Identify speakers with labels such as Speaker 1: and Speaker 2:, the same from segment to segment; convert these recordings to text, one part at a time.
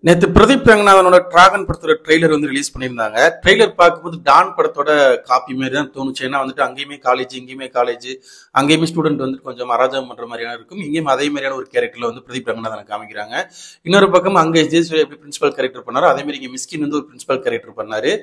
Speaker 1: நேத்து பிரதீப் ரங்கநாதனோட டிராகன் படத்தோட ட்ரெய்லர் வந்து ரிலீஸ் பண்ணியிருந்தாங்க. ட்ரெய்லர் பார்க்கும்போது டான் படத்தோட காப்பி மாதிரி தான் தோணுச்சு. ஏன்னா வந்துட்டு அங்கேயுமே காலேஜ், இங்கேயுமே காலேஜ், அங்கேயுமே ஸ்டூடெண்ட் வந்து கொஞ்சம் அராஜகம் பண்ற மாதிரியான இருக்கும். இங்கேயும் அதே மாதிரியான ஒரு கேரக்டர்ல வந்து பிரதீப் ரங்கநாதனை காமிக்கிறாங்க. இன்னொரு பக்கம் அங்கே ஜெயசூர்யா எப்படி பிரின்சிபல் கேரக்டர் பண்ணாரோ அதே மாதிரி இங்க மிஸ்கின் வந்து ஒரு பிரின்சிபல் கேரக்டர் பண்ணாரு.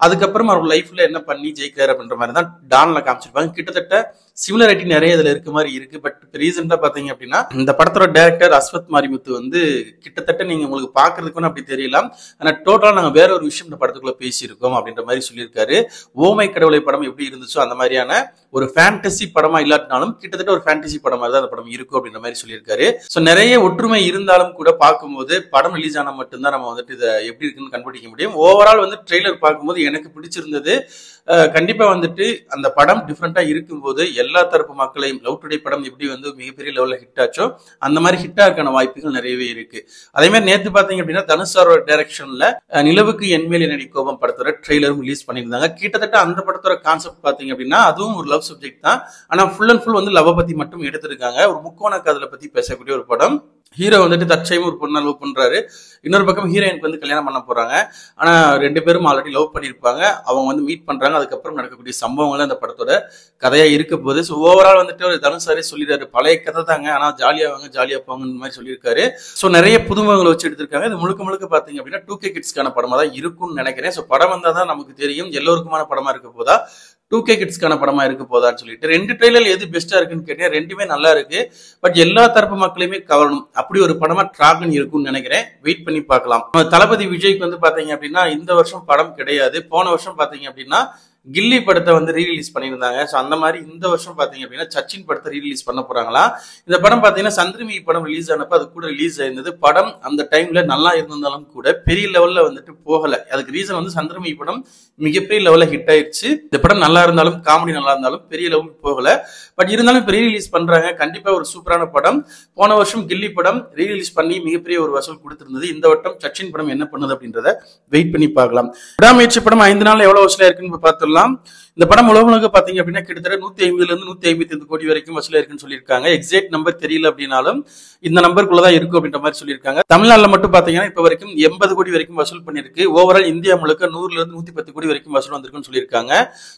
Speaker 1: அதுக்கப்புறம் அவர் லைஃப்ல என்ன பண்ணி ஜெயிக்கிறார் அப்படின்ற மாதிரி தான் டான்ல காமிச்சிருப்பாங்க. கிட்டத்தட்ட சிமிலரிட்டி நிறைய இதுல இருக்க மாதிரி இருக்கு. பட் ரீசெண்டா பாத்தீங்க அப்படின்னா இந்த படத்தோட டைரக்டர் அஸ்வத் மாரிமுத்து வந்து கிட்டத்தட்ட நீங்க உங்களுக்கு பாக்குறதுக்கு அப்படி தெரியலாம், ஆனா டோட்டலா நாங்க வேற ஒரு விஷயம் இந்த படத்துக்குள்ள பேசியிருக்கோம் அப்படின்ற மாதிரி சொல்லியிருக்காரு. ஓமை கடவுளை படம் எப்படி இருந்துச்சோ அந்த மாதிரியான ஒரு ஃபேண்டசி படமா இல்லாட்டினாலும் கிட்டத்தட்ட ஒரு ஃபேண்டசி படமா தான் அந்த படம் இருக்கும் அப்படின்ற மாதிரி சொல்லியிருக்காரு. சோ நிறைய ஒற்றுமை இருந்தாலும் கூட பார்க்கும்போது படம் ரிலீஸ் ஆனா மட்டும்தான் நம்ம வந்துட்டு இதை எப்படி இருக்குன்னு கண்டுபிடிக்க முடியும். ஓவரால் வந்து ட்ரெய்லர் பார்க்கும்போது எனக்கு பிடிச்சிருந்தது. கண்டிப்பா வந்துட்டு அந்த படம் டிஃப்ரெண்டா இருக்கும்போது எல்லா தரப்பு மக்களையும் லவ் டுடே படம் எப்படி வந்து மிகப்பெரிய லெவல்ல ஹிட் ஆச்சோ அந்த மாதிரி ஹிட் ஆக்கான வாய்ப்புகள் நிறையவே இருக்கு. அதே மாதிரி நேத்து பாத்தீங்க அப்படின்னா தனுஷாரோட டைரக்ஷன்ல நிலவுக்கு என்மேல் என்னடி கோபம் படத்தோட ட்ரெய்லரும் ரிலீஸ் பண்ணியிருந்தாங்க. கிட்டத்தட்ட அந்த படத்தோட கான்செப்ட் பாத்தீங்க அப்படின்னா அதுவும் ஒரு லவ் சப்ஜெக்ட் தான். ஆனா ஃபுல் அண்ட் ஃபுல் வந்து லவ் பத்தி மட்டும் எடுத்திருக்காங்க. ஒரு முக்கோண காதலை பத்தி பேசக்கூடிய ஒரு படம். ஹீரோ வந்துட்டு தற்சயமா ஒரு பொண்ணை லவ் பண்றாரு. இன்னொரு பக்கம் ஹீரோயினுக்கு வந்து கல்யாணம் பண்ண போறாங்க. ஆனா ரெண்டு பேரும் ஆல்ரெடி லவ் பண்ணிருப்பாங்க. அவங்க வந்து மீட் பண்றாங்க. அதுக்கப்புறம் நடக்கக்கூடிய சம்பவங்கள் அந்த படத்தோட கதையா இருக்க போது. ஸோ ஓவரால் வந்துட்டு ஒரு தனுஷாரே சொல்லிடுறாரு, பழைய கதை தாங்க, ஆனா ஜாலியா வாங்க ஜாலியா போங்கன்னு மாதிரி சொல்லியிருக்காரு. ஸோ நிறைய புதுமுகங்களை வச்சு எடுத்திருக்காங்க. இது முழுக்க முழுக்க பாத்தீங்க அப்படின்னா 2K கிட்ஸ்க்கான படமா தான் இருக்கும்னு நினைக்கிறேன். ஸோ படம் வந்தாதான் நமக்கு தெரியும் எல்லோருக்குமான படமா இருக்க போதா 2K கிட்ஸ்க்கான படமா இருக்க போதான்னு சொல்லிட்டு. ரெண்டு ட்ரெய்லர் எது பெஸ்டா இருக்குன்னு கேட்டேன். ரெண்டுமே நல்லா இருக்கு. பட் எல்லா தரப்பு மக்களையுமே கவரணும் அப்படி ஒரு படமா டிராகன் இருக்கும்னு நினைக்கிறேன். வெயிட் பண்ணி பார்க்கலாம். தளபதி விஜய்க்கு வந்து பாத்தீங்க அப்படின்னா இந்த வருஷம் படம் கிடையாது. போன வருஷம் பாத்தீங்க அப்படின்னா கில்லி படத்தை வந்து ரீரிலீஸ் பண்ணியிருந்தாங்க. ஸோ அந்த மாதிரி இந்த வருஷம் பாத்தீங்க அப்படின்னா சச்சின் படத்தை ரீரிலீஸ் பண்ண போறாங்களா. இந்த படம் பாத்தீங்கன்னா சந்திரமுகி படம் ரிலீஸ் ஆனப்ப அது கூட ரிலீஸ் ஆயிருந்தது. படம் அந்த டைம்ல நல்லா இருந்தாலும் கூட பெரிய லெவல்ல வந்துட்டு போகல. அதுக்கு ரீசன் வந்து சந்திரமுகி படம் மிகப்பெரிய லெவல்ல ஹிட் ஆயிடுச்சு. இந்த படம் நல்லா இருந்தாலும் காமெடி நல்லா இருந்தாலும் பெரிய லெவலுக்கு போகல. பட் இருந்தாலும் இப்ப ரீரிலீஸ் பண்றாங்க. கண்டிப்பா ஒரு சூப்பரான படம். போன வருஷம் கில்லி படம் ரீரிலீஸ் பண்ணி மிகப்பெரிய ஒரு வசூல் கொடுத்திருந்தது. இந்த வட்டம் சச்சின் படம் என்ன பண்ணுது அப்படின்றத வெயிட் பண்ணி பார்க்கலாம். விடாமுயற்சி படம் 5 நாள் எவ்வளவு வசூலா இருக்குன்னு பார்த்துடலாம். இந்த படம் உலக பாத்தீங்க அப்படின்னா கிட்டத்தட்ட 150 இருந்து 155 கோடி வரைக்கும் வசூலா இருக்குன்னு சொல்லியிருக்காங்க. எக்ஸாக்ட் நம்பர் தெரியல அப்படின்னாலும் இந்த நம்பருக்குள்ளதான் இருக்கும் அப்படின்ற மாதிரி சொல்லியிருக்காங்க. தமிழ்நாட்டுல மட்டும் பாத்தீங்கன்னா இப்ப வரைக்கும் 80 கோடி வரைக்கும் வசூல் பண்ணிருக்கு. ஓவரால் இந்தியா முழுக்க 100 இருந்து 110 கோடி வரைக்கும் வசூல் வந்திருக்குன்னு சொல்லியிருக்காங்க.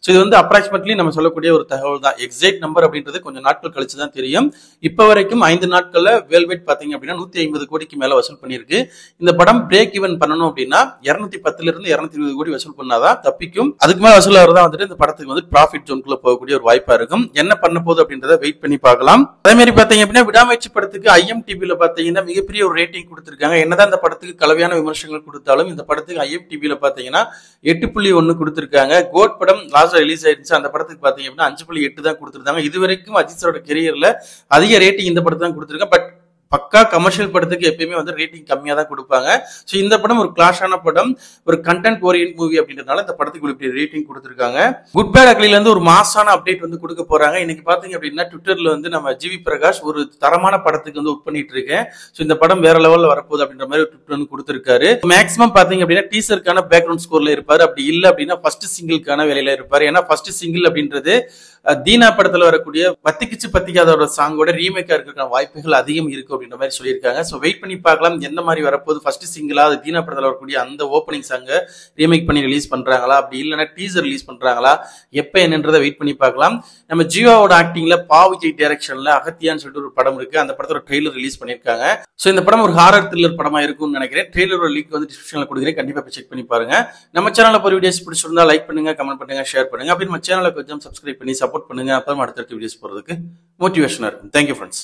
Speaker 1: சோ இது வந்து அப்ராக்சிமேட்லி நம்ம சொல்லக்கூடிய ஒரு தகவல் தான். எக்ஸாக்ட் நம்பர் அப்படின்றது கொஞ்சம் நாட்கள் கழிச்சு தான் தெரியும். இப்ப வரைக்கும் 5 நாட்கள்ல வேல்வேட் பாத்தீங்க அப்படின்னா 150 கோடிக்கு மேல வசூல் பண்ணிருக்கு. இந்த படம் பிரேக் ஈவன் பண்ணணும் அப்படின்னா 210 இருந்து 220 கோடி வசூல் பண்ணாதான் தப்பிக்கும். அதுக்கு மேல வசூல் தான் வந்துட்டு இந்த படத்துக்கு வந்து ப்ராஃபிட் ஜோனுக்குள்ள போகக்கூடிய ஒரு வாய்ப்பா இருக்கும். என்ன பண்ண போகுது அப்படின்றத வெயிட் பண்ணி பார்க்கலாம். அதே மாதிரி பாத்தீங்க அப்படின்னா விடாமுயற்சி படத்துக்கு IMDbல பாத்தீங்கன்னா மிகப்பெரிய ஒரு ரேட்டிங் கொடுத்திருக்காங்க. என்னதான் இந்த படத்துக்கு கலவையான விமர்சனங்கள் கொடுத்தாலும் இந்த படத்துக்கு IMDbல பாத்தீங்கன்னா 8.1 கொடுத்திருக்காங்க. கோட் படம் லாஸ்டா ரிலீஸ் ஆயிருச்சு. அந்த படத்துக்கு பாத்தீங்க அப்படின்னா 5.8 தான் கொடுத்திருக்காங்க. இது வரைக்கும் அஜித் சாரோட கெரியர்ல அதிக ரேட்டிங் இந்த படத்தை தான் கொடுத்திருக்காங்க. பட் பக்கா கமர்ஷியல் படத்துக்கு எப்பயுமே வந்து ரேட்டிங் கம்மியா தான் கொடுப்பாங்க. சோ இந்த படம் ஒரு கிளாஷான படம், ஒரு கண்டென்ட் ஓரியன்ட் மூவி அப்படின்றதுனால இந்த படத்துக்கு இப்படி ரேட்டிங் கொடுத்திருக்காங்க. குட் பேட் அக்லில இருந்து ஒரு மாசான அப்டேட் வந்து கொடுக்க போறாங்க. இன்னைக்கு பாத்தீங்க அப்படின்னா ட்விட்டர்ல வந்து நம்ம ஜிவி பிரகாஷ் ஒரு தரமான படத்துக்கு வந்து ஒர்க் பண்ணிட்டு இருக்கேன். சோ இந்த படம் வேற லெவல்ல வரப்போகுது அப்படின்ற மாதிரி ட்விட்டர் வந்து கொடுத்திருக்காரு. மேக்ஸிமம் பாத்தீங்க அப்படின்னா டீசருக்கான பேக்ரவுண்ட் ஸ்கோர்ல இருப்பாரு. அப்படி இல்ல அப்படின்னா ஃபர்ஸ்ட் சிங்கிள்கான வேலையில இருப்பாரு. ஏன்னா ஃபர்ஸ்ட் சிங்கிள் அப்படின்றது தீனா படத்துல வரக்கூடிய பத்திக்கிச்சு பத்திக்காதோட சாங்கோட ரீமேக்கா இருக்கிற வாய்ப்புகள் அதிகம் இருக்கு அப்படின்ற மாதிரி சொல்லியிருக்காங்க. சோ வெயிட் பண்ணி பார்க்கலாம் எந்த மாதிரி வரப்போகுது. ஃபர்ஸ்ட் சிங்கிளா அது தீனா படத்துல வரக்கூடிய அந்த ஓப்பனிங் சாங்க ரீமேக் பண்ணி ரிலீஸ் பண்றாங்களா, அப்படி இல்லைன்னா டீசர் ரிலீஸ் பண்றாங்களா, எப்ப என்னன்றதை வெயிட் பண்ணி பார்க்கலாம். நம்ம ஜீவாவோட ஆக்டிங்ல விஜய் டைரக்ஷன்ல அகத்தியான்னு சொல்லிட்டு ஒரு படம் இருக்கு. அந்த படத்தோட ட்ரெய்லர் ரிலீஸ் பண்ணிருக்காங்க. சோ இந்த படம் ஒரு ஹாரர் த்ரில்லர் படமா இருக்கும்னு நினைக்கிறேன். ட்ரெய்லரோட லிங்க் வந்து டிஸ்கிரிப்ஷன்ல கொடுக்குறேன். கண்டிப்பா போய் செக் பண்ணி பாருங்க. நம்ம சேனல்ல போற வீடியோஸ் பிடிச்சிருந்தா லைக் பண்ணுங்க, கமெண்ட் பண்ணுங்க, ஷேர் பண்ணுங்க. அப்படி நம்ம சேனலை கொஞ்சம் சப்ஸ்கிரைப் பண்ணி சப்போர்ட் பண்ணுங்க. அப்புறம் அடுத்தடுத்த வீடியோஸ் போறதுக்கு மோட்டிவேஷனா இருக்கும். Thank you friends.